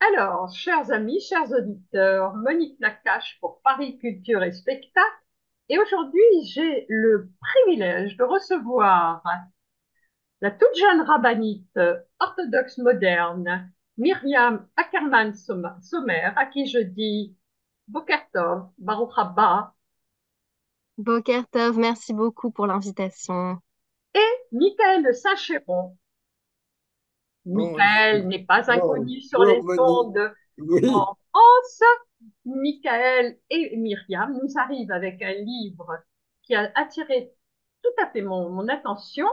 Alors, chers amis, chers auditeurs, Monique Nakache pour Paris Culture et Spectacle. Et aujourd'hui, j'ai le privilège de recevoir la toute jeune rabbinite orthodoxe moderne, Myriam Ackerman-Sommer, à qui je dis Boker Tov, Baruch Haba, Boker Tov, merci beaucoup pour l'invitation. et Michael Saint-Chéron. Bon, Michael n'est pas inconnu sur bonjour les Monique. ondes Oui, en France. Michael et Myriam nous arrivent avec un livre qui a attiré tout à fait mon attention,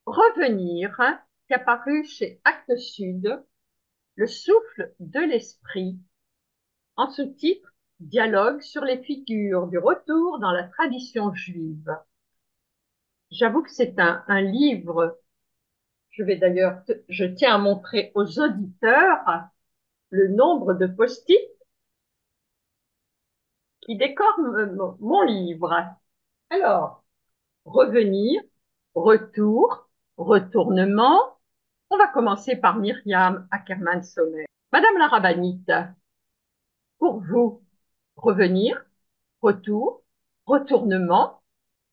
Revenir, hein, qui est paru chez Actes Sud, Le souffle de l'esprit, en sous-titre Dialogue sur les figures du retour dans la tradition juive. J'avoue que c'est un livre, je tiens à montrer aux auditeurs le nombre de post-it qui décorent mon livre. Alors, revenir, retour, retournement. On va commencer par Myriam Ackerman-Sommer. Madame la rabbinite, pour vous, revenir, retour, retournement,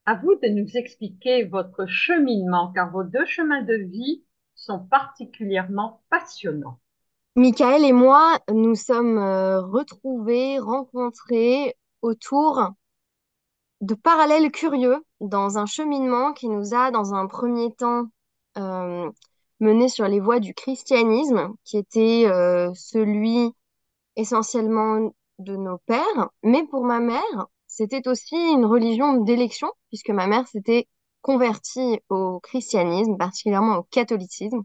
à vous de nous expliquer votre cheminement, car vos deux chemins de vie sont particulièrement passionnants. Michael et moi nous sommes retrouvés, rencontrés autour de parallèles curieux dans un cheminement qui nous a, dans un premier temps, euh, mené sur les voies du christianisme, qui était celui essentiellement de nos pères. Mais pour ma mère, c'était aussi une religion d'élection, puisque ma mère s'était convertie au christianisme, particulièrement au catholicisme.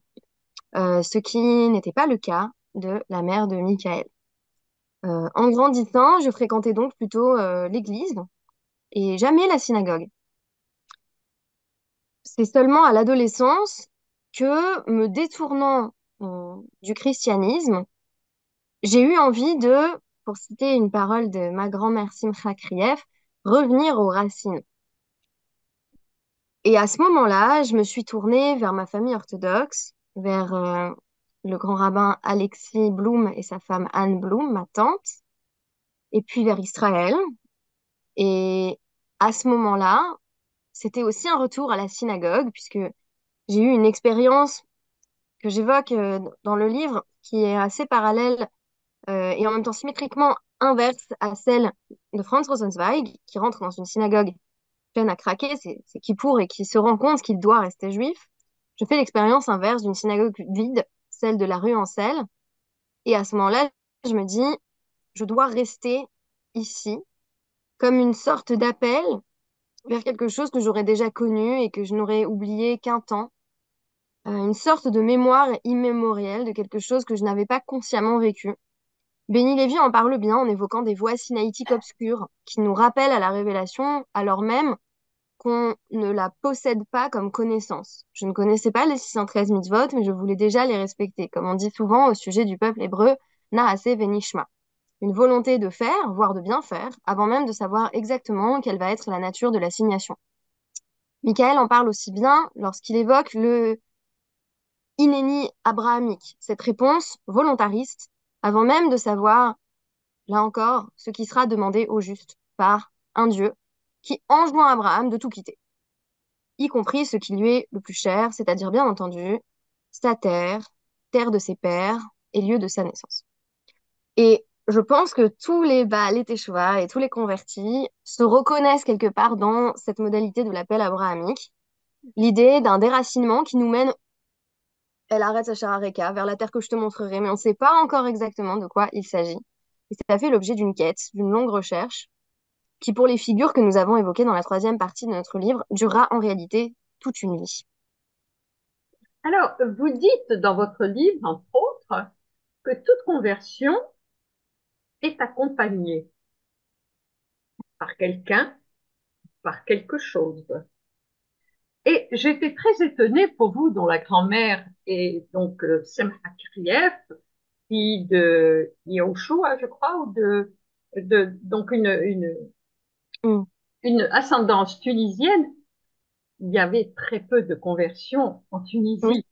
Ce qui n'était pas le cas de la mère de Michael. En grandissant, je fréquentais donc plutôt l'église et jamais la synagogue. C'est seulement à l'adolescence que, me détournant du christianisme, j'ai eu envie de, pour citer une parole de ma grand-mère Simcha Krief, revenir aux racines. Et à ce moment-là, je me suis tournée vers ma famille orthodoxe, vers le grand rabbin Alexis Blum et sa femme Anne Blum, ma tante, et puis vers Israël. Et à ce moment-là, c'était aussi un retour à la synagogue, puisque j'ai eu une expérience que j'évoque dans le livre, qui est assez parallèle et en même temps symétriquement inverse à celle de Franz Rosenzweig, qui rentre dans une synagogue pleine à craquer, c'est Kippour, et qui se rend compte qu'il doit rester juif. Je fais l'expérience inverse d'une synagogue vide, celle de la rue Ancel. Et à ce moment-là, je me dis, je dois rester ici comme une sorte d'appel vers quelque chose que j'aurais déjà connu et que je n'aurais oublié qu'un temps. Une sorte de mémoire immémorielle de quelque chose que je n'avais pas consciemment vécu. Béni Lévy en parle bien en évoquant des voies sinaïtiques obscures qui nous rappellent à la révélation alors même qu'on ne la possède pas comme connaissance. Je ne connaissais pas les 613 mitzvot, mais je voulais déjà les respecter. Comme on dit souvent au sujet du peuple hébreu, Naaseh venishma. Une volonté de faire, voire de bien faire, avant même de savoir exactement quelle va être la nature de l'assignation. Michael en parle aussi bien lorsqu'il évoque le inéni abrahamique, cette réponse volontariste, avant même de savoir, là encore, ce qui sera demandé au juste par un Dieu qui enjoint à Abraham de tout quitter, y compris ce qui lui est le plus cher, c'est-à-dire bien entendu sa terre, terre de ses pères et lieu de sa naissance. Et je pense que tous les Baalei Teshuva et tous les convertis se reconnaissent quelque part dans cette modalité de l'appel abrahamique, l'idée d'un déracinement qui nous mène El Aretz Asher Hareka, vers la terre que je te montrerai, mais on ne sait pas encore exactement de quoi il s'agit. Et ça fait l'objet d'une quête, d'une longue recherche, qui, pour les figures que nous avons évoquées dans la troisième partie de notre livre, durera en réalité toute une vie. Alors, vous dites dans votre livre, entre autres, que toute conversion est accompagnée par quelqu'un, par quelque chose. Et j'étais très étonnée pour vous, dont la grand-mère est donc Semha Krief, fille de Yahushua, je crois, ou donc Mm. une ascendance tunisienne. Il y avait très peu de conversions en Oui. Tunisie.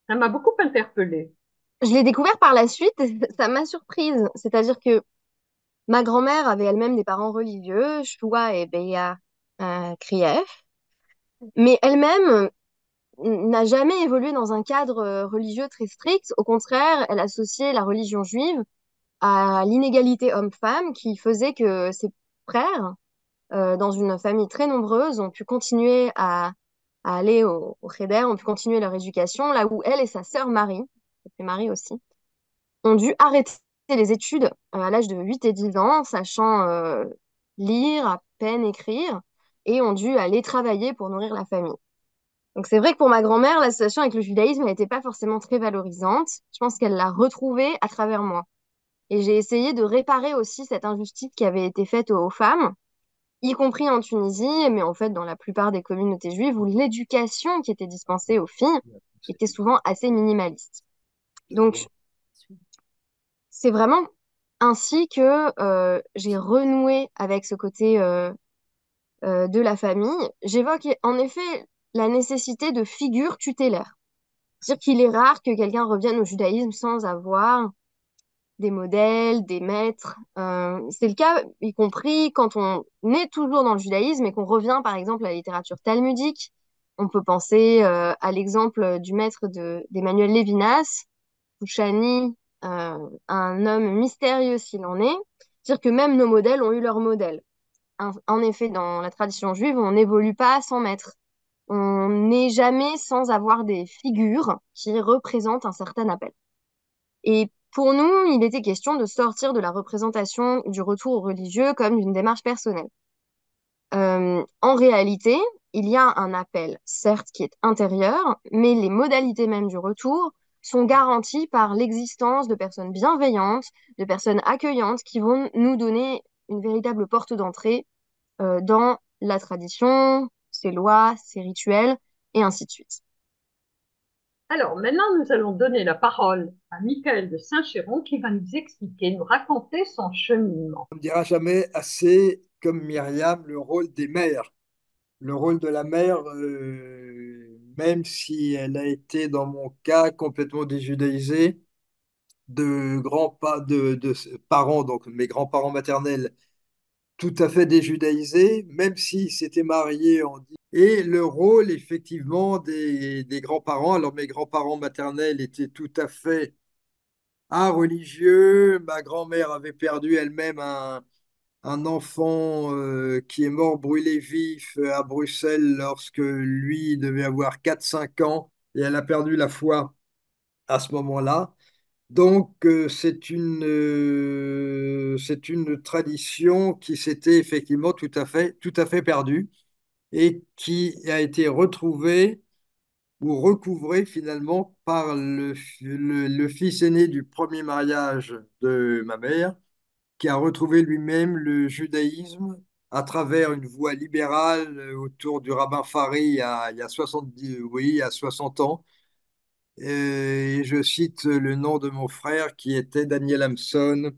Ça m'a beaucoup interpellée. Je l'ai découvert par la suite, et ça m'a surprise. C'est-à-dire que ma grand-mère avait elle-même des parents religieux, Choua et Beya Krief, mais elle-même n'a jamais évolué dans un cadre religieux très strict. Au contraire, elle associait la religion juive à l'inégalité homme-femme qui faisait que ses frères, dans une famille très nombreuse, ont pu continuer à aller au Cheder, ont pu continuer leur éducation, là où elle et sa sœur Marie, c'est Marie aussi, ont dû arrêter les études à l'âge de 8 et 10 ans, sachant lire, à peine écrire, et ont dû aller travailler pour nourrir la famille. Donc c'est vrai que pour ma grand-mère, la situation avec le judaïsme n'était pas forcément très valorisante. Je pense qu'elle l'a retrouvée à travers moi. Et j'ai essayé de réparer aussi cette injustice qui avait été faite aux femmes, y compris en Tunisie, mais en fait dans la plupart des communautés juives où l'éducation qui était dispensée aux filles était souvent assez minimaliste. Donc c'est vraiment ainsi que j'ai renoué avec ce côté de la famille. J'évoque en effet la nécessité de figures tutélaires. C'est-à-dire qu'il est rare que quelqu'un revienne au judaïsme sans avoir des modèles, des maîtres. C'est le cas, y compris quand on est toujours dans le judaïsme et qu'on revient, par exemple, à la littérature talmudique. On peut penser à l'exemple du maître d'Emmanuel Lévinas, Shani, un homme mystérieux s'il en est. C'est-à-dire que même nos modèles ont eu leur modèle. En effet, dans la tradition juive, on n'évolue pas sans maître. On n'est jamais sans avoir des figures qui représentent un certain appel. Et pour nous, il était question de sortir de la représentation du retour au religieux comme d'une démarche personnelle. En réalité, il y a un appel, certes, qui est intérieur, mais les modalités même du retour sont garanties par l'existence de personnes bienveillantes, de personnes accueillantes qui vont nous donner une véritable porte d'entrée dans la tradition, ses lois, ses rituels, et ainsi de suite. Alors maintenant, nous allons donner la parole à Michael de Saint-Chéron qui va nous expliquer, nous raconter son cheminement. On ne dira jamais assez, comme Myriam, le rôle des mères. Le rôle de la mère, même si elle a été, dans mon cas, complètement déjudaïsée, de parents, donc mes grands-parents maternels, tout à fait déjudaïsés, même s'ils s'étaient mariés et le rôle, effectivement, des grands-parents. Alors, mes grands-parents maternels étaient tout à fait religieux. Ma grand-mère avait perdu elle-même un enfant qui est mort brûlé vif à Bruxelles lorsque lui devait avoir 4 5 ans et elle a perdu la foi à ce moment-là. Donc, c'est une tradition qui s'était effectivement tout à fait perdue et qui a été retrouvée ou recouvrée finalement par le fils aîné du premier mariage de ma mère, qui a retrouvé lui-même le judaïsme à travers une voie libérale autour du rabbin Fari il y a 70, oui, il y a 60 ans. Et je cite le nom de mon frère qui était Daniel Hamson,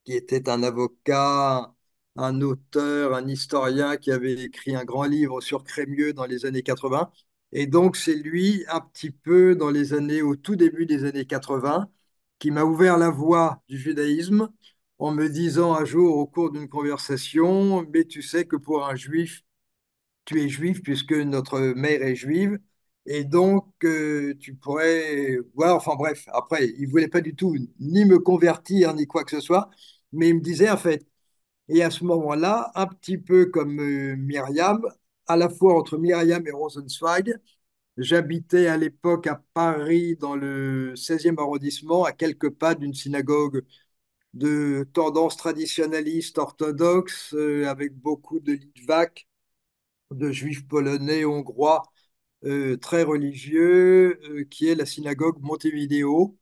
qui était un avocat, un auteur, un historien qui avait écrit un grand livre sur Crémieux dans les années 80. Et donc, c'est lui, un petit peu au tout début des années 80, qui m'a ouvert la voie du judaïsme en me disant un jour au cours d'une conversation, mais tu sais que pour un juif, tu es juif puisque notre mère est juive. Et donc, tu pourrais voir, enfin bref, après, il voulait pas du tout ni me convertir, ni quoi que ce soit, mais il me disait, en fait, et à ce moment-là, un petit peu comme Myriam, à la fois entre Myriam et Rosenzweig, j'habitais à l'époque à Paris, dans le 16e arrondissement, à quelques pas d'une synagogue de tendance traditionnaliste orthodoxe, avec beaucoup de Litvak, de juifs polonais, hongrois, très religieux, qui est la synagogue Montevideo.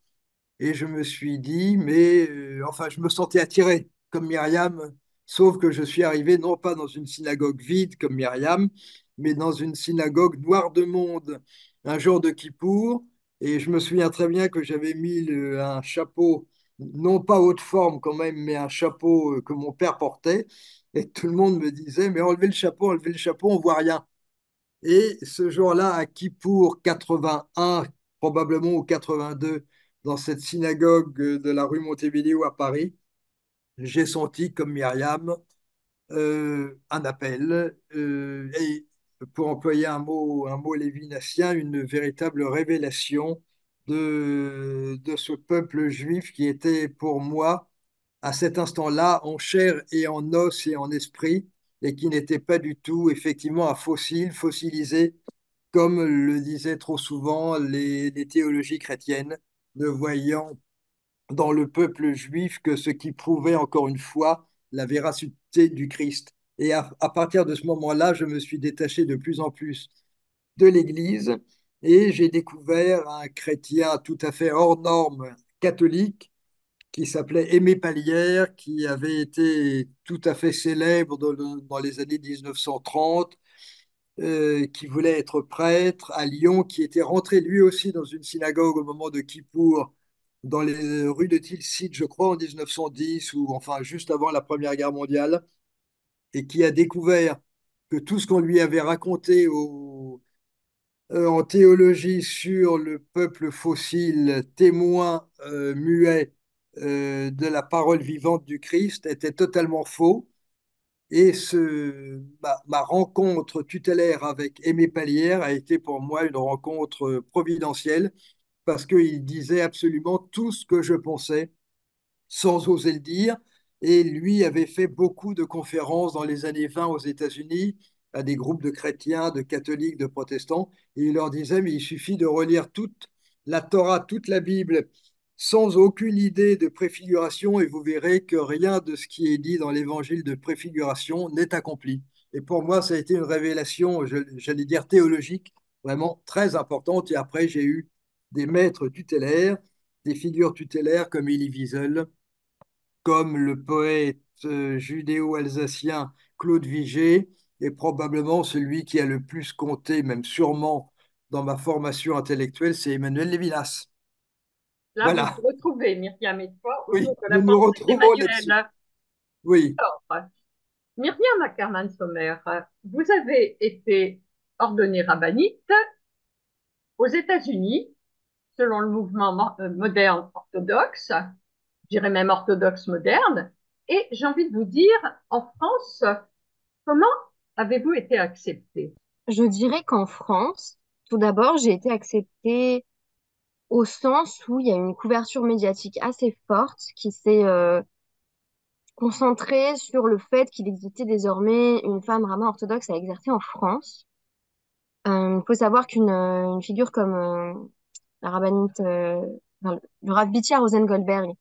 Et je me suis dit, mais enfin, je me sentais attiré, comme Myriam sauf que je suis arrivé non pas dans une synagogue vide comme Myriam, mais dans une synagogue noire de monde, un jour de Kippour, et je me souviens très bien que j'avais mis un chapeau, non pas haute forme quand même, mais un chapeau que mon père portait, et tout le monde me disait, mais enlevez le chapeau, on voit rien. Et ce jour-là, à Kippour 81, probablement ou 82, dans cette synagogue de la rue Montebello à Paris, j'ai senti, comme Myriam, un appel, et pour employer un mot lévinassien, une véritable révélation de ce peuple juif qui était pour moi, à cet instant-là, en chair et en os et en esprit, et qui n'était pas du tout, effectivement, un fossile, fossilisé, comme le disaient trop souvent les théologies chrétiennes, ne voyant dans le peuple juif que ce qui prouvait encore une fois la véracité du Christ. Et à partir de ce moment-là, je me suis détaché de plus en plus de l'Église et j'ai découvert un chrétien tout à fait hors norme catholique qui s'appelait Aimé Pallière, qui avait été tout à fait célèbre dans les années 1930, qui voulait être prêtre à Lyon, qui était rentré lui aussi dans une synagogue au moment de Kippour, dans les rues de Tilsit, je crois, en 1910, ou enfin juste avant la Première Guerre mondiale, et qui a découvert que tout ce qu'on lui avait raconté en théologie sur le peuple fossile, témoin muet de la parole vivante du Christ, était totalement faux. Et ma rencontre tutélaire avec Aimé Pallière a été pour moi une rencontre providentielle parce qu'il disait absolument tout ce que je pensais sans oser le dire. Et lui avait fait beaucoup de conférences dans les années 20 aux États-Unis à des groupes de chrétiens, de catholiques, de protestants. Et il leur disait, mais il suffit de relire toute la Torah, toute la Bible, sans aucune idée de préfiguration, et vous verrez que rien de ce qui est dit dans l'évangile de préfiguration n'est accompli. Et pour moi, ça a été une révélation, j'allais dire théologique, vraiment très importante. Et après, j'ai eu des maîtres tutélaires, des figures tutélaires comme Elie Wiesel, comme le poète judéo-alsacien Claude Vigée, est probablement celui qui a le plus compté, même sûrement, dans ma formation intellectuelle, c'est Emmanuel Lévinas. Là, vous Voilà, vous retrouvez, Myriam et toi, autour oui, de la nous nous pensée retrouvons là-dessus. d'Emmanuel. Oui, Alors, Myriam Ackerman-Sommer, vous avez été ordonnée rabbinite aux États-Unis, selon le mouvement moderne orthodoxe, je dirais même orthodoxe moderne. Et j'ai envie de vous dire, en France, comment avez-vous été acceptée? Je dirais qu'en France, tout d'abord, j'ai été acceptée au sens où il y a une couverture médiatique assez forte qui s'est concentrée sur le fait qu'il existait désormais une femme rabbin orthodoxe à exercer en France. Il faut savoir une figure comme la rabbinite, enfin, le Rav Bitya Rosengoldberg,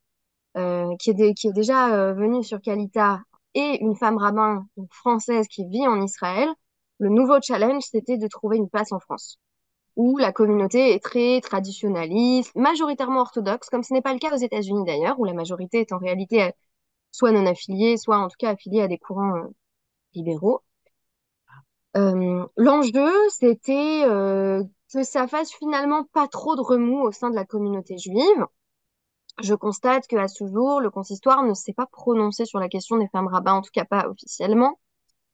qui est déjà venue sur Calita, et une femme rabbin donc, française qui vit en Israël, le nouveau challenge, c'était de trouver une place en France, où la communauté est très traditionnaliste, majoritairement orthodoxe, comme ce n'est pas le cas aux États-Unis d'ailleurs, où la majorité est en réalité soit non affiliée, soit en tout cas affiliée à des courants libéraux. L'enjeu, c'était que ça fasse finalement pas trop de remous au sein de la communauté juive. Je constate qu'à ce jour, le consistoire ne s'est pas prononcé sur la question des femmes rabbins, en tout cas pas officiellement.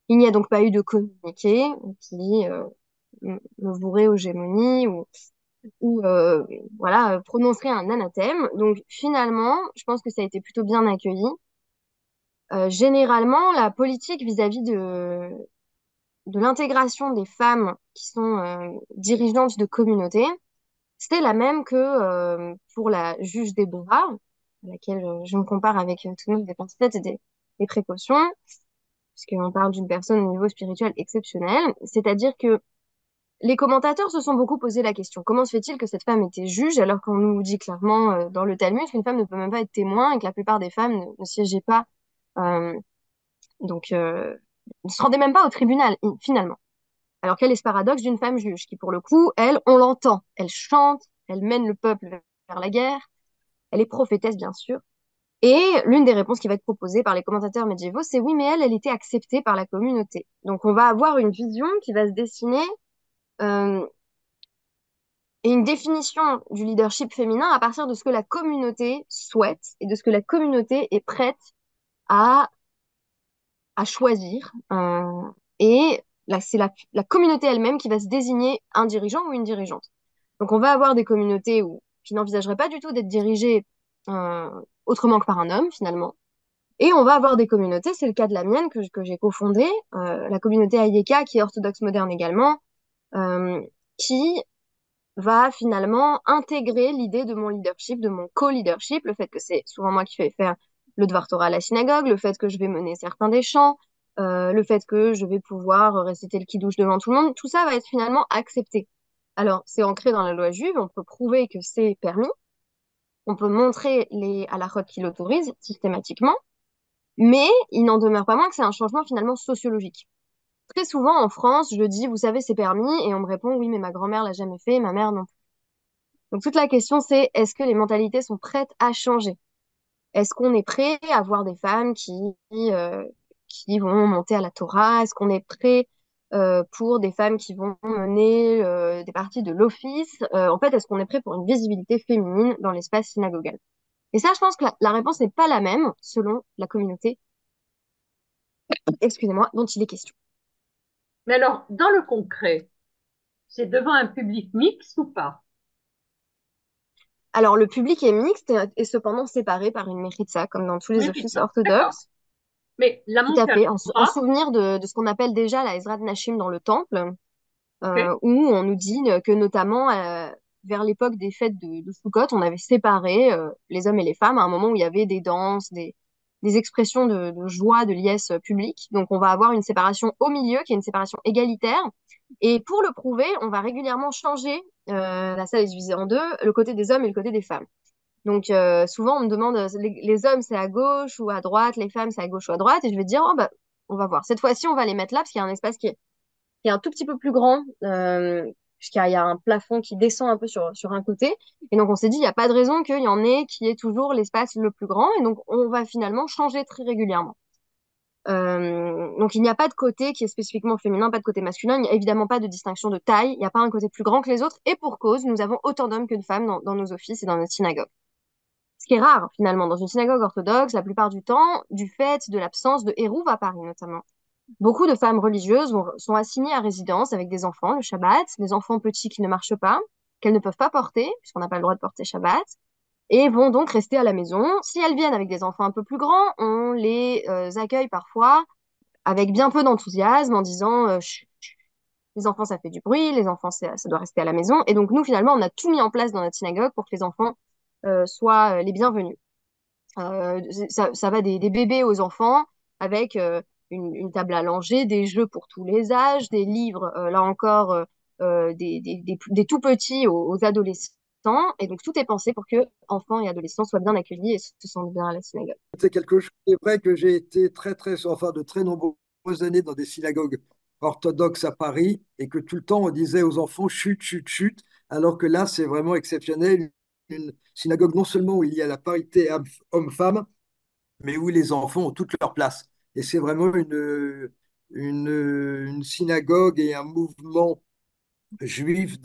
Il n'y a donc pas eu de communiqué qui me vouerait aux gémonies ou voilà, prononcerait un anathème. Donc finalement, je pense que ça a été plutôt bien accueilli. Généralement, la politique vis-à-vis de l'intégration des femmes qui sont dirigeantes de communautés, c'était la même que pour la juge Déborah, à laquelle je me compare avec tout de même des pincettes et des précautions, puisqu'on parle d'une personne au niveau spirituel exceptionnel. C'est-à-dire que les commentateurs se sont beaucoup posé la question, comment se fait-il que cette femme était juge alors qu'on nous dit clairement dans le Talmud qu'une femme ne peut même pas être témoin et que la plupart des femmes ne siégeaient pas, euh, donc ne se rendaient même pas au tribunal finalement. Alors quel est ce paradoxe d'une femme juge qui, pour le coup, elle, on l'entend, elle chante, elle mène le peuple vers la guerre, elle est prophétesse, bien sûr. Et l'une des réponses qui va être proposée par les commentateurs médiévaux, c'est oui, mais elle était acceptée par la communauté. Donc on va avoir une vision qui va se dessiner euh, et une définition du leadership féminin à partir de ce que la communauté souhaite et de ce que la communauté est prête à, à choisir. Et là, c'est la communauté elle-même qui va se désigner un dirigeant ou une dirigeante. Donc on va avoir des communautés qui n'envisageraient pas du tout d'être dirigées euh, autrement que par un homme finalement. Et on va avoir des communautés, c'est le cas de la mienne que j'ai cofondée, la communauté Ayeka, qui est orthodoxe moderne également, euh, qui va finalement intégrer l'idée de mon leadership, de mon co-leadership, le fait que c'est souvent moi qui vais faire le Dvar Torah à la synagogue, le fait que je vais mener certains des chants, le fait que je vais pouvoir réciter le kiddush devant tout le monde, tout ça va être finalement accepté. Alors, c'est ancré dans la loi juive, on peut prouver que c'est permis, on peut montrer les halakhot qui l'autorisent systématiquement, mais il n'en demeure pas moins que c'est un changement finalement sociologique. Très souvent en France, je dis, vous savez, c'est permis, et on me répond, oui, mais ma grand-mère l'a jamais fait, ma mère non plus. Donc toute la question, c'est est-ce que les mentalités sont prêtes à changer? Est-ce qu'on est prêt à voir des femmes qui vont monter à la Torah? Est-ce qu'on est prêt pour des femmes qui vont mener des parties de l'office? En fait, est-ce qu'on est prêt pour une visibilité féminine dans l'espace synagogal? Et ça, je pense que la réponse n'est pas la même selon la communauté, excusez-moi, dont il est question. Mais alors, dans le concret, c'est devant un public mixte ou pas? Alors, le public est mixte et cependant séparé par une méritza, comme dans tous les offices Mérita, d'accord. orthodoxes. Mais la Tout à montée à la fait, en Torah, souvenir de ce qu'on appelle déjà la Ezrat Nashim dans le temple, ok. où on nous dit que notamment vers l'époque des fêtes de Sukkot, on avait séparé les hommes et les femmes à un moment où il y avait des danses, des expressions de joie, de liesse publique. Donc on va avoir une séparation au milieu, qui est une séparation égalitaire. Et pour le prouver, on va régulièrement changer, la salle est divisée en deux, le côté des hommes et le côté des femmes. Donc souvent on me demande les hommes c'est à gauche ou à droite, les femmes c'est à gauche ou à droite, et je vais dire oh bah on va voir. Cette fois-ci on va les mettre là parce qu'il y a un espace qui est un tout petit peu plus grand, puisqu'il y a un plafond qui descend un peu sur un côté. Et donc on s'est dit il n'y a pas de raison qu'il y en ait qui est toujours l'espace le plus grand, et donc on va finalement changer très régulièrement. Donc il n'y a pas de côté qui est spécifiquement féminin, pas de côté masculin, il n'y a évidemment pas de distinction de taille, il n'y a pas un côté plus grand que les autres, et pour cause, nous avons autant d'hommes que de femmes dans nos offices et dans notre synagogue. Ce qui est rare, finalement, dans une synagogue orthodoxe, la plupart du temps, du fait de l'absence de hérouves à Paris, notamment. Beaucoup de femmes religieuses sont assignées à résidence avec des enfants le Shabbat, des enfants petits qui ne marchent pas, qu'elles ne peuvent pas porter, puisqu'on n'a pas le droit de porter Shabbat, et vont donc rester à la maison. Si elles viennent avec des enfants un peu plus grands, on les accueille parfois avec bien peu d'enthousiasme en disant chut, chut, les enfants ça fait du bruit, les enfants ça doit rester à la maison. Et donc nous, finalement, on a tout mis en place dans notre synagogue pour que les enfants soient les bienvenus. Ça va des bébés aux enfants avec une table à langer, des jeux pour tous les âges, des livres, là encore, des tout petits aux adolescents. Et donc, tout est pensé pour que enfants et adolescents soient bien accueillis et se sentent bien à la synagogue. C'est quelque chose. C'est vrai que j'ai été enfin, de très nombreuses années dans des synagogues orthodoxes à Paris et que tout le temps on disait aux enfants chut, chut, chut, alors que là c'est vraiment exceptionnel. Une synagogue non seulement où il y a la parité homme-femme, mais où les enfants ont toute leur place. Et c'est vraiment une synagogue et un mouvement juif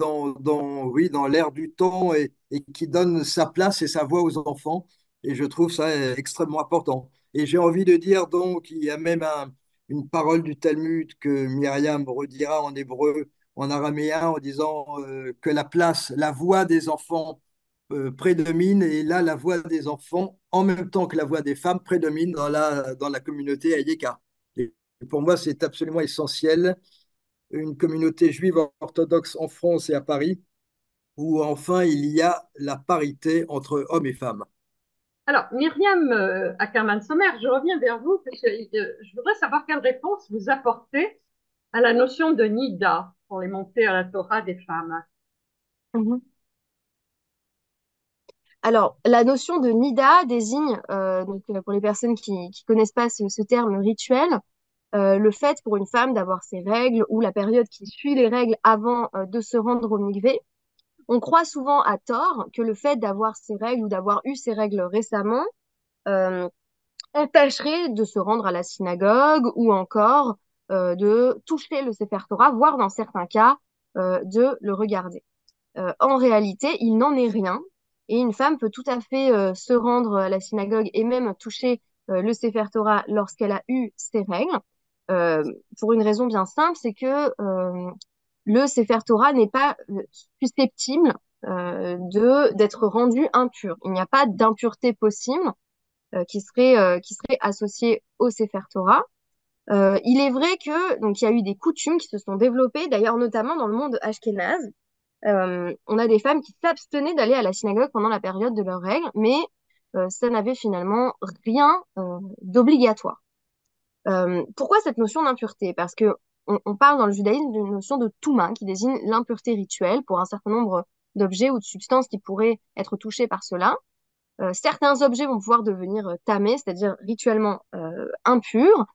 oui, dans l'air du temps et qui donne sa place et sa voix aux enfants. Et je trouve ça extrêmement important. Et j'ai envie de dire donc, il y a même une parole du Talmud que Myriam redira en hébreu, en araméen, en disant que la voix des enfants prédomine, et là, la voix des enfants, en même temps que la voix des femmes, prédomine dans la communauté Ayeka. Et pour moi, c'est absolument essentiel une communauté juive orthodoxe en France et à Paris, où enfin il y a la parité entre hommes et femmes. Alors, Myriam Ackerman-Sommer, je reviens vers vous parce que je voudrais savoir quelle réponse vous apportez à la notion de nida pour les montées à la Torah des femmes. Mhm. Alors, la notion de nida désigne, donc, pour les personnes qui ne connaissent pas ce terme rituel, le fait pour une femme d'avoir ses règles ou la période qui suit les règles avant de se rendre au mikvé. On croit souvent à tort que le fait d'avoir ses règles ou d'avoir eu ses règles récemment euh, empêcherait de se rendre à la synagogue ou encore de toucher le Sefer Torah, voire dans certains cas de le regarder. En réalité, il n'en est rien et une femme peut tout à fait se rendre à la synagogue et même toucher le Sefer Torah lorsqu'elle a eu ses règles, euh, pour une raison bien simple, c'est que le Sefer Torah n'est pas susceptible de d'être rendu impur. Il n'y a pas d'impureté possible qui serait associée au Sefer Torah. Il est vrai que donc il y a eu des coutumes qui se sont développées, d'ailleurs notamment dans le monde ashkénaze. On a des femmes qui s'abstenaient d'aller à la synagogue pendant la période de leurs règles, mais ça n'avait finalement rien d'obligatoire. Pourquoi cette notion d'impureté? Parce que on parle dans le judaïsme d'une notion de touma qui désigne l'impureté rituelle pour un certain nombre d'objets ou de substances qui pourraient être touchés par cela. Certains objets vont pouvoir devenir tamés, c'est-à-dire rituellement impurs,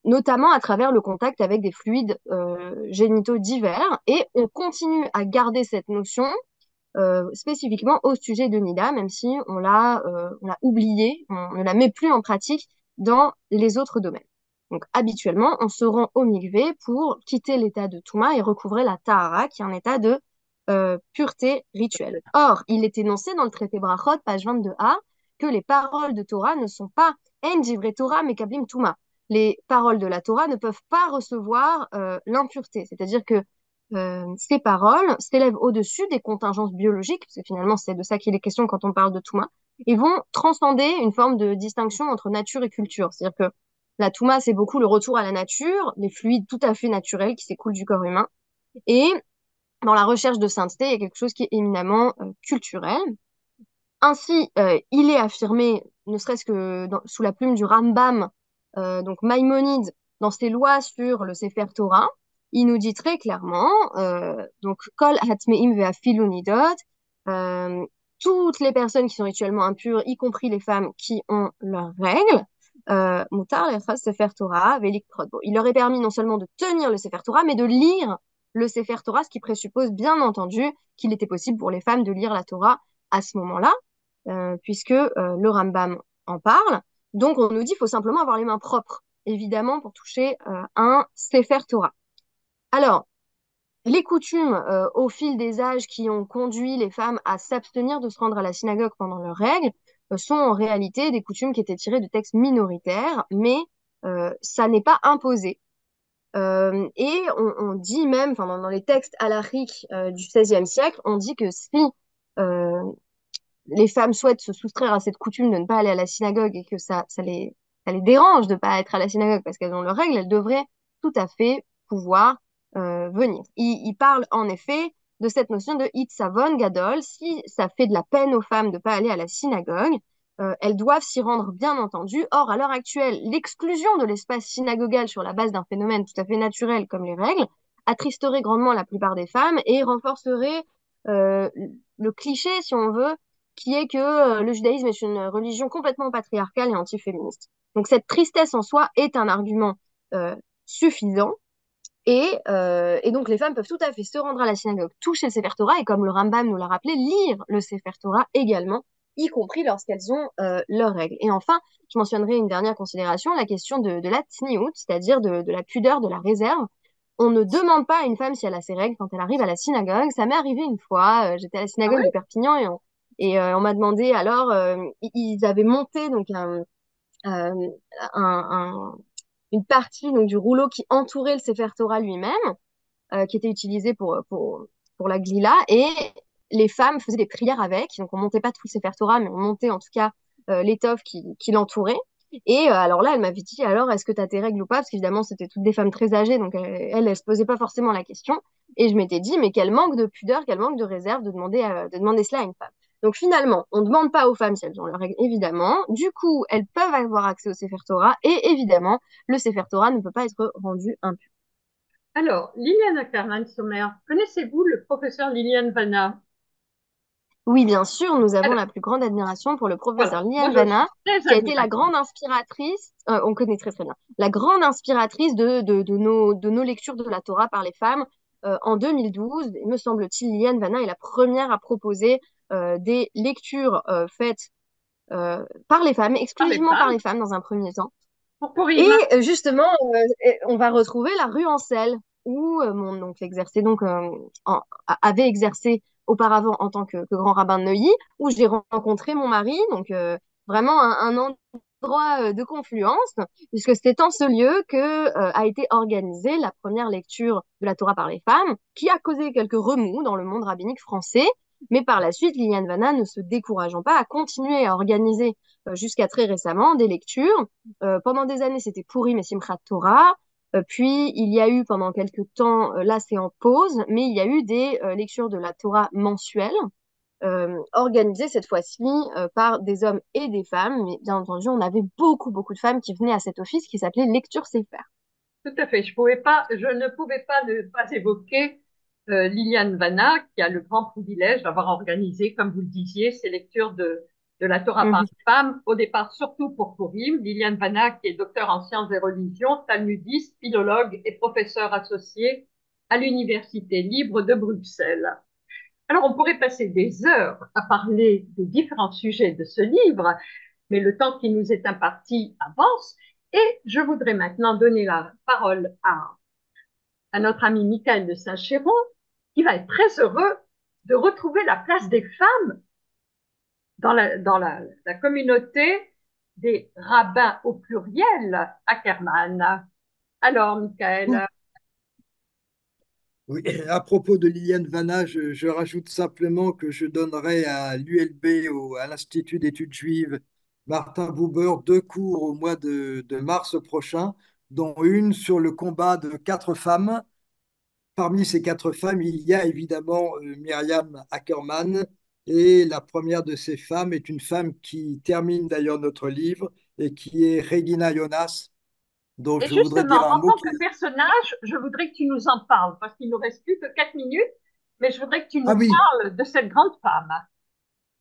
notamment à travers le contact avec des fluides génitaux divers. Et on continue à garder cette notion spécifiquement au sujet de Nida, même si on l'a oublié, on ne la met plus en pratique dans les autres domaines. Donc habituellement, on se rend au mikvé pour quitter l'état de Touma et recouvrer la Tahara, qui est un état de pureté rituelle. Or, il est énoncé dans le traité Brachot, page 22a, que les paroles de Torah ne sont pas En divrei Torah mekablim Touma. Les paroles de la Torah ne peuvent pas recevoir l'impureté. C'est-à-dire que ces paroles s'élèvent au-dessus des contingences biologiques, parce que finalement c'est de ça qu'il est question quand on parle de Touma, et vont transcender une forme de distinction entre nature et culture. C'est-à-dire que la Touma, c'est beaucoup le retour à la nature, les fluides tout à fait naturels qui s'écoulent du corps humain, et dans la recherche de sainteté, il y a quelque chose qui est éminemment culturel. Ainsi, il est affirmé, ne serait-ce que sous la plume du Rambam, donc Maïmonide, dans ses lois sur le Sefer Torah, il nous dit très clairement, donc Kol Hatmeim Ve'afilu Nidot, toutes les personnes qui sont rituellement impures, y compris les femmes qui ont leurs règles, Mutar Lechas Sefer Torah Velik Prod. Il leur est permis non seulement de tenir le Sefer Torah, mais de lire le Sefer Torah, ce qui présuppose bien entendu qu'il était possible pour les femmes de lire la Torah à ce moment-là, puisque le Rambam en parle. Donc on nous dit qu'il faut simplement avoir les mains propres, évidemment, pour toucher un Sefer Torah. Alors, les coutumes au fil des âges qui ont conduit les femmes à s'abstenir de se rendre à la synagogue pendant leurs règles sont en réalité des coutumes qui étaient tirées de textes minoritaires, mais ça n'est pas imposé. Et on dit même, enfin, dans les textes halachiques du XVIe siècle, on dit que si euh, les femmes souhaitent se soustraire à cette coutume de ne pas aller à la synagogue et que ça les dérange de ne pas être à la synagogue parce qu'elles ont leurs règles, elles devraient tout à fait pouvoir venir. Il parle en effet de cette notion de Hitzavon Gadol. Si ça fait de la peine aux femmes de ne pas aller à la synagogue, elles doivent s'y rendre, bien entendu. Or, à l'heure actuelle, l'exclusion de l'espace synagogal sur la base d'un phénomène tout à fait naturel comme les règles attristerait grandement la plupart des femmes et renforcerait euh, le cliché, si on veut, qui est que le judaïsme est une religion complètement patriarcale et antiféministe. Donc cette tristesse en soi est un argument suffisant. Et donc les femmes peuvent tout à fait se rendre à la synagogue, toucher le Sefer Torah et comme le Rambam nous l'a rappelé, lire le Sefer Torah également, y compris lorsqu'elles ont leurs règles. Et enfin, je mentionnerai une dernière considération, la question de la tsniout, c'est-à-dire de la pudeur, de la réserve. On ne demande pas à une femme si elle a ses règles quand elle arrive à la synagogue. Ça m'est arrivé une fois, j'étais à la Ah synagogue oui? de Perpignan et on m'a demandé alors, ils avaient monté donc un, un- une partie donc, du rouleau qui entourait le Sefer Torah lui-même, qui était utilisé pour la glila, et les femmes faisaient des prières avec, donc on montait pas tout le Sefer Torah, mais on montait en tout cas l'étoffe qui l'entourait. Et alors là, elle m'avait dit, alors, est-ce que tu as tes règles ou pas? Parce qu'évidemment, c'était toutes des femmes très âgées, donc elle se posait pas forcément la question. Et je m'étais dit, mais quel manque de pudeur, quel manque de réserve de demander cela à une femme. Donc finalement, on ne demande pas aux femmes si elles ont leurs règles, évidemment. Du coup, elles peuvent avoir accès au Sefer Torah, et évidemment, le Sefer Torah ne peut pas être rendu impur. Alors, Liliane Ackermann-Sommer, connaissez-vous le professeur Liliane Vanna? Oui, bien sûr, nous avons Alors, la plus grande admiration pour le professeur voilà, moi Liane je suis Vanna, très qui a été la admirative. grande inspiratrice, on connaît très très bien, la grande inspiratrice de nos lectures de la Torah par les femmes. En 2012, me semble-t-il, Liane Vanna est la première à proposer des lectures faites par les femmes, Par les exclusivement par femmes, les femmes dans un premier temps. pour Et Purim. justement, on va retrouver la rue Ancel, où mon oncle exerçait avait exercé auparavant en tant que grand rabbin de Neuilly, où j'ai rencontré mon mari, donc vraiment un endroit de confluence, puisque c'est en ce lieu que a été organisée la première lecture de la Torah par les femmes, qui a causé quelques remous dans le monde rabbinique français. Mais par la suite, Liliane Vanna, ne se décourageant pas, a continué à organiser jusqu'à très récemment des lectures. Pendant des années, c'était Purim et Simchat Torah. Puis, il y a eu pendant quelques temps, là c'est en pause, mais il y a eu des lectures de la Torah mensuelles, organisées cette fois-ci par des hommes et des femmes. Mais bien entendu, on avait beaucoup, beaucoup de femmes qui venaient à cet office qui s'appelait Lecture Sefer. Tout à fait. Je ne pouvais pas ne pas évoquer Liliane Vanna, qui a le grand privilège d'avoir organisé, comme vous le disiez, ces lectures de la Torah par Mhm. les femmes, au départ surtout pour Purim. Liliane Vanna, qui est docteur en sciences et religions, talmudiste, philologue et professeur associé à l'Université libre de Bruxelles. Alors, on pourrait passer des heures à parler des différents sujets de ce livre, mais le temps qui nous est imparti avance. Et je voudrais maintenant donner la parole à notre ami Michael de Saint-Chéron, qui va être très heureux de retrouver la place des femmes dans la communauté des rabbins au pluriel à Kerman. Alors, Michael, Oui, à propos de Liliane Vanna, je rajoute simplement que je donnerai à l'ULB, à l'Institut d'études juives Martin Buber, deux cours au mois de mars prochain, dont une sur le combat de quatre femmes. Parmi ces quatre femmes, il y a évidemment Myriam Ackerman, et la première de ces femmes est une femme qui termine d'ailleurs notre livre et qui est Regina Jonas, dont et je voudrais justement, dire un en mot. tant que personnage, je voudrais que tu nous en parles, parce qu'il ne nous reste plus que 4 minutes, mais je voudrais que tu Ah nous oui, parles de cette grande femme.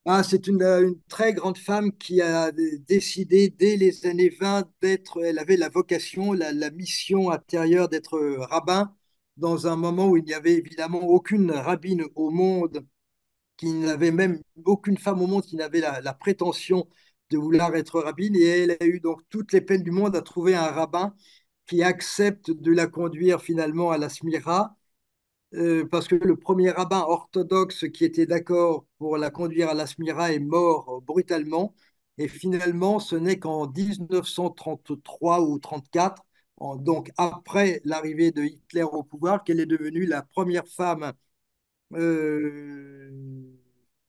ah, c'est une très grande femme qui a décidé dès les années 20 d'être, elle avait la vocation, la mission intérieure d'être rabbin dans un moment où il n'y avait évidemment aucune rabbine au monde, qui n'avait même aucune femme au monde qui n'avait la prétention de vouloir être rabbine. Et elle a eu donc toutes les peines du monde à trouver un rabbin qui accepte de la conduire finalement à la Smira, parce que le premier rabbin orthodoxe qui était d'accord pour la conduire à la Smira est mort brutalement. Et finalement, ce n'est qu'en 1933 ou 34, donc après l'arrivée de Hitler au pouvoir, qu'elle est devenue la première femme euh,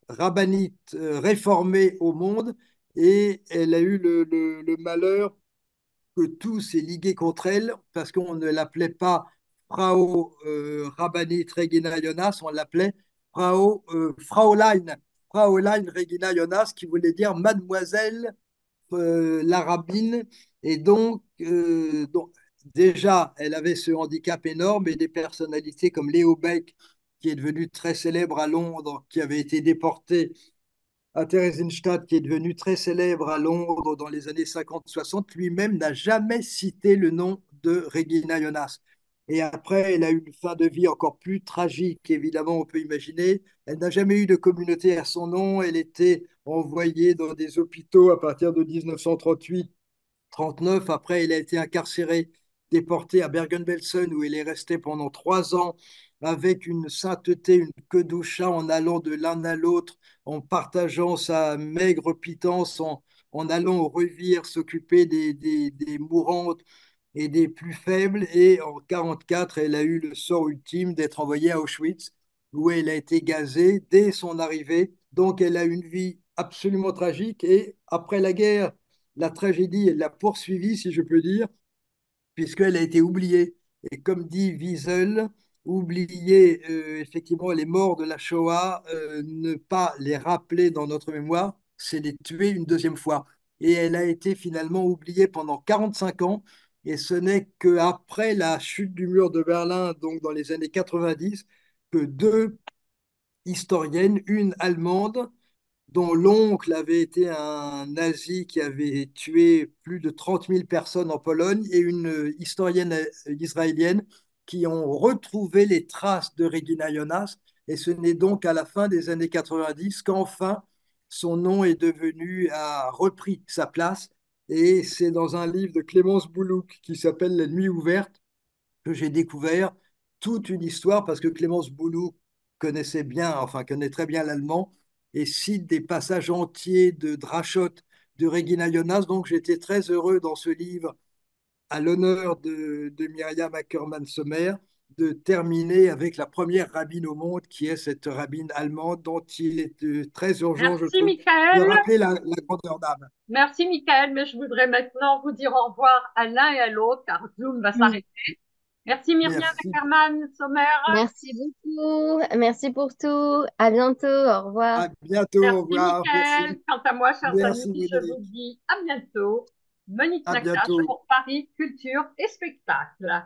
rabbinite réformée au monde. Et elle a eu le malheur que tout s'est ligué contre elle parce qu'on ne l'appelait pas Frau Rabbinit Regina Jonas, on l'appelait Fraulein Regina Jonas, qui voulait dire Mademoiselle la rabbine. Et donc, déjà, elle avait ce handicap énorme et des personnalités comme Léo Beck, qui est devenu très célèbre à Londres, qui avait été déporté à Theresienstadt, qui est devenu très célèbre à Londres dans les années 50-60, lui-même n'a jamais cité le nom de Regina Jonas. Et après, elle a eu une fin de vie encore plus tragique, évidemment, on peut imaginer. Elle n'a jamais eu de communauté à son nom. Elle était envoyée dans des hôpitaux à partir de 1938-39. Après, elle a été incarcérée, déportée à Bergen-Belsen, où elle est restée pendant 3 ans avec une sainteté, une queue doucha, en allant de l'un à l'autre, en partageant sa maigre pitance, en allant au revier s'occuper des mourantes et des plus faibles. Et en 1944, elle a eu le sort ultime d'être envoyée à Auschwitz, où elle a été gazée dès son arrivée. Donc, elle a une vie absolument tragique. Et après la guerre, la tragédie, elle l'a poursuivie, si je peux dire, puisqu'elle a été oubliée. Et comme dit Wiesel, oublier effectivement les morts de la Shoah, ne pas les rappeler dans notre mémoire, c'est les tuer une deuxième fois. Et elle a été finalement oubliée pendant 45 ans. Et ce n'est qu'après la chute du mur de Berlin, donc dans les années 90, que deux historiennes, une allemande dont l'oncle avait été un nazi qui avait tué plus de 30 000 personnes en Pologne, et une historienne israélienne qui ont retrouvé les traces de Regina Jonas. Et ce n'est donc à la fin des années 90 qu'enfin son nom est devenu, a repris sa place. Et c'est dans un livre de Clémence Boulouk qui s'appelle La Nuit ouverte que j'ai découvert toute une histoire parce que Clémence Boulouk connaissait bien, enfin connaît très bien l'allemand et cite des passages entiers de Drachot de Regina Jonas. Donc j'étais très heureux dans ce livre à l'honneur de Myriam Ackermann-Sommer de terminer avec la première rabbine au monde qui est cette rabbine allemande dont il est très urgent, je Merci, trouve, de Michael. rappeler la grandeur d'âme. Merci, Michael. Mais je voudrais maintenant vous dire au revoir à l'un et à l'autre, car Zoom va Oui. s'arrêter. Merci, Myriam Merci. Ackerman, Sommer. Merci beaucoup. Merci pour tout. À bientôt. Au revoir. À bientôt. Au Merci, revoir. Michael. Merci. Quant à moi, chers amis, Merci, je vous Monique. dis à bientôt. Monique À Nakache bientôt. pour Paris Culture et Spectacle.